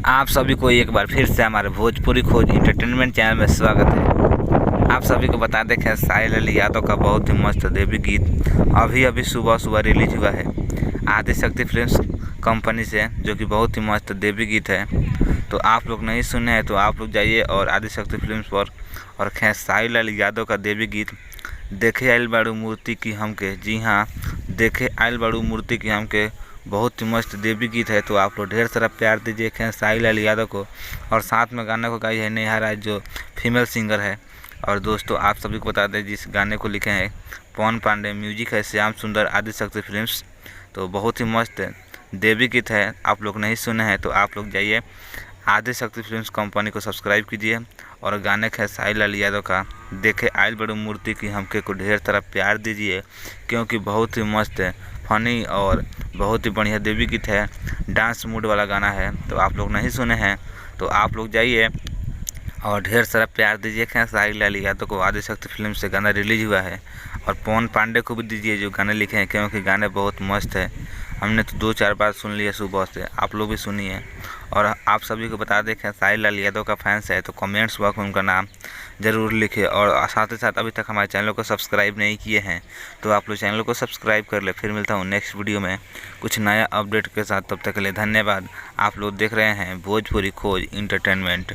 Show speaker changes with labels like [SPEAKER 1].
[SPEAKER 1] आप सभी को एक बार फिर से हमारे भोजपुरी खोज इंटरटेनमेंट चैनल में स्वागत है। आप सभी को बता दें कि साई लाली यादव का बहुत ही मस्त देवी गीत अभी अभी सुबह सुबह रिलीज हुआ है आदि शक्ति फिल्म्स कंपनी से, जो कि बहुत ही मस्त देवी गीत है। तो आप लोग नहीं सुने हैं तो आप लोग जाइए और आदि शक्ति फिल्म्स पर और खेसारी लाल यादव का देवी गीत देखे आइल बाड़ू मूर्ति की हमके। जी हाँ, देखे आइल बाड़ू मूर्ति की हमके बहुत ही मस्त देवी गीत है। तो आप लोग ढेर सारा प्यार दीजिए खेसारी लाल यादव को, और साथ में गाने को गाई है नेहा राय जो फीमेल सिंगर है। और दोस्तों आप सभी को बता दें जिस गाने को लिखे हैं पवन पांडे, म्यूजिक है श्याम सुंदर, आदि शक्ति फिल्म्स। तो बहुत ही मस्त देवी गीत है। आप लोग नहीं सुने हैं तो आप लोग जाइए आदि शक्ति फिल्म्स कंपनी को सब्सक्राइब कीजिए और गाने खेसारी लाल यादव का देखे आइल बड़ू मूर्ति की हमके को ढेर सारा प्यार दीजिए, क्योंकि बहुत ही मस्त फनी और बहुत ही बढ़िया देवी गीत है। डांस मूड वाला गाना है। तो आप लोग नहीं सुने हैं तो आप लोग जाइए और ढेर सारा प्यार दीजिए खेसारी लाल यादव को। आदि शक्ति फिल्म से गाना रिलीज हुआ है और पवन पांडे को भी दीजिए जो गाने लिखे हैं, क्योंकि गाने बहुत मस्त है। हमने तो 2-4 बार सुन लिया सुबह से, आप लोग भी सुनिए। और आप सभी को बता दें खेसारी लाल यादव का फैंस है तो कमेंट्स बॉक्स में उनका नाम ज़रूर लिखिए। और साथ ही साथ अभी तक हमारे चैनल को सब्सक्राइब नहीं किए हैं तो आप लोग चैनल को सब्सक्राइब कर ले। फिर मिलता हूँ नेक्स्ट वीडियो में कुछ नया अपडेट के साथ। तब तक के लिए धन्यवाद। आप लोग देख रहे हैं भोजपुरी खोज इंटरटेनमेंट।